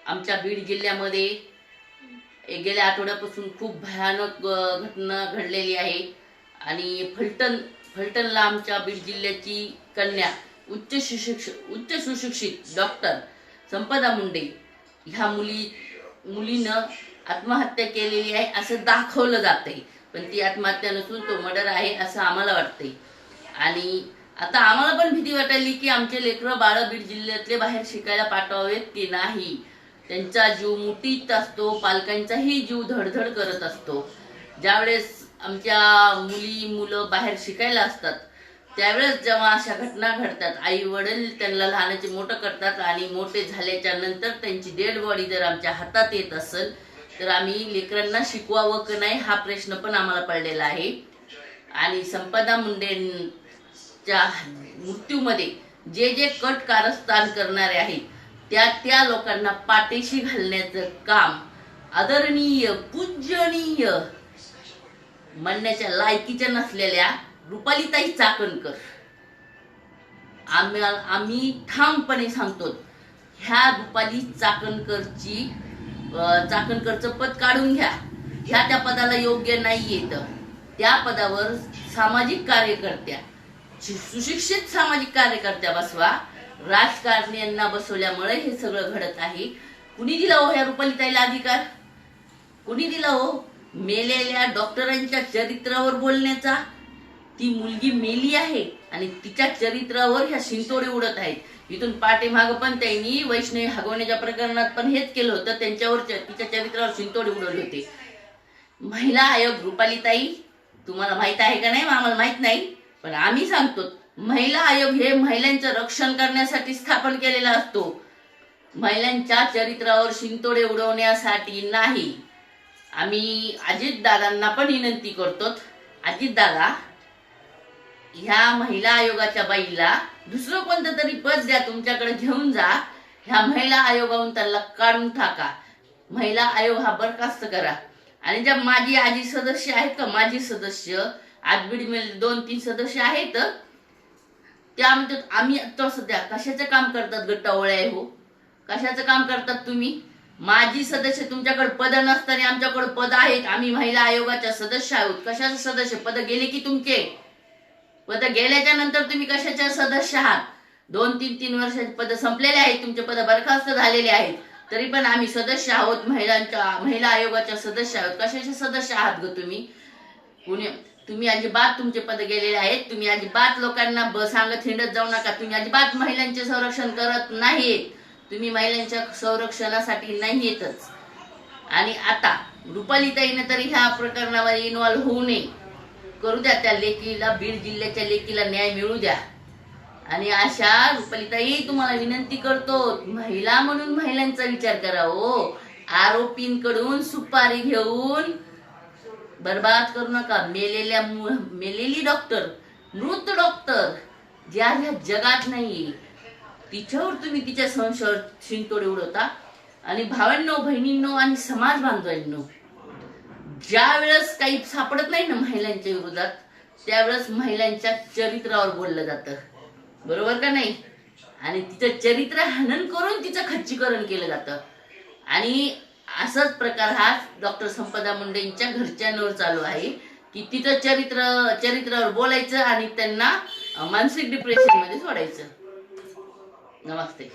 आमच्या बीड जिल्ह्यामध्ये गेल्या आठवड्यापासून खूप भयानक घटना घडलेली आहे आणि फलटणला आमच्या बीड जिल्ह्याची कन्या उच्च सुशिक्षित डॉक्टर संपदा मुंडे ह्या मुलीनं आत्महत्या केलेली आहे असं दाखवलं जातंय, पण ती आत्महत्या नसून तो मर्डर आहे असं आम्हाला वाटतंय। आणि आता आम्हाला पण भीती वाटायली की आमचे लेकरं बाळ बीड जिल्ह्यातले बाहेर शिकायला पाठवावेत की नाही। त्यांचा जीव मुठीत असतो, पालकांचाही जीव धडधड करत असतो। ज्यावेळेस आमच्या मुलं बाहेर शिकायला असतात त्यावेळेस जेव्हा अशा घटना घडतात, आई वडील त्यांना लहानाचे मोठं करतात आणि मोठे झाल्याच्या नंतर त्यांची डेड बॉडी जर आमच्या हातात येत असेल तर आम्ही लेकरांना शिकवावं की नाही हा प्रश्न पण आम्हाला पडलेला आहे। आणि संपदा मुंडेंच्या मृत्यूमध्ये जे जे कट कारस्थान करणारे आहेत त्या लोकांना पाठीशी घालण्याचं काम आदरणीय पूजनीय म्हणण्याच्या लायकीच्या नसलेल्या रुपालीताई चाकणकर आम्ही ठामपणे सांगतो, ह्या रुपाली चाकणकरचं पद काढून घ्या। त्या पदाला योग्य नाही येत। त्या पदावर सामाजिक कार्यकर्त्या, सुशिक्षित सामाजिक कार्यकर्त्या बसवा। राजकारण्यांना बसवल्यामुळे हे सगळं घडत आहे। कुणी दिला हो ह्या रुपालीताईला अधिकार? कुणी दिला हो मेलेल्या डॉक्टरांच्या चरित्रावर बोलण्याचा? ती मुलगी मेली आहे आणि तिच्या चरित्रावर ह्या शिंतोडे उडत आहेत। इथून पाठीमाग पण त्यांनी वैष्णवी हगवण्याच्या प्रकरणात पण हेच केलं होतं, त्यांच्यावर तिच्या चरित्रावर शिंतोडे उडवले होते। महिला आयोग रुपालीताई तुम्हाला माहित आहे का नाही आम्हाला माहित नाही, पण आम्ही सांगतो महिला आयोग हे महिलांचं रक्षण करण्यासाठी स्थापन केलेला असतो, महिलांच्या चरित्रावर शिंतोडे उडवण्यासाठी नाही। आम्ही अजितदादांना पण विनंती करतो, अजितदादा ह्या महिला आयोगाच्या बाईला दुसरं कोणतं तरी पद द्या, तुमच्याकडे घेऊन जा। ह्या महिला आयोगावरून त्यांना काढून टाका, महिला आयोग हा बरखास्त करा। आणि ज्या माजी आजी सदस्य आहेत का, माजी सदस्य आज बीड मध्ये 2-3 सदस्य आहेत, त्या म्हणतात आम्ही आता सध्या कशाचं काम करतात गट्टावळे हो, कशाचं काम करतात तुम्ही? माजी सदस्य तुमच्याकडे पद नसताना आमच्याकडे पद आहेत, आम्ही महिला आयोगाच्या सदस्य आहोत। कशाचे सदस्य? पद गेले की तुमचे पद गेल्याच्या नंतर तुम्ही कशाचे सदस्य आहात? 2-3 वर्षाचे पद संपलेले आहेत, तुमचे पद बरखास्त झालेले आहेत, तरी पण आम्ही सदस्य आहोत, महिला आयोगाच्या सदस्य आहोत। कशाचे सदस्य आहात ग तुम्ही? तुम्ही अजिबात तुमचे पद गेलेले आहेत, तुम्ही अजिबात लोकांना सांगत हिंडत जाऊ नका, तुम्ही अजिबात महिलांचे संरक्षण करत नाहीत, तुम्ही महिलांच्या संरक्षणासाठी नाही येतच। आणि आता रुपालीताईने तरी ह्या प्रकरणामध्ये इन्व्हॉल्व होऊ नये, करू द्या त्या लेकीला, बीड जिल्ह्याच्या लेकीला न्याय मिळू द्या। आणि अशा रुपालीताई तुम्हाला विनंती करतो, महिला म्हणून महिलांचा विचार करा हो, आरोपींकडून सुपारी घेऊन बर्बाद करू नका। मेलेली डॉक्टर, मृत डॉक्टर ज्या जगात नाही तिच्यावर तुम्ही तिच्या संशयावर शिंतोडे उडवता। आणि भावांनो, बहिणींनो आणि समाज बांधवांनो, ज्या वेळेस काही सापडत नाही ना महिलांच्या विरोधात, त्यावेळेस महिलांच्या चरित्रावर बोललं जातं, बरोबर का नाही? आणि तिचं चरित्र हनन करून तिचं खच्चीकरण केलं जातं। आणि असाच प्रकार हा डॉक्टर संपदा मुंडेंच्या घरच्यांवर चालू आहे की तिचं चरित्रावर बोलायचं आणि त्यांना मानसिक डिप्रेशन मध्ये सोडायचं। नमस्ते।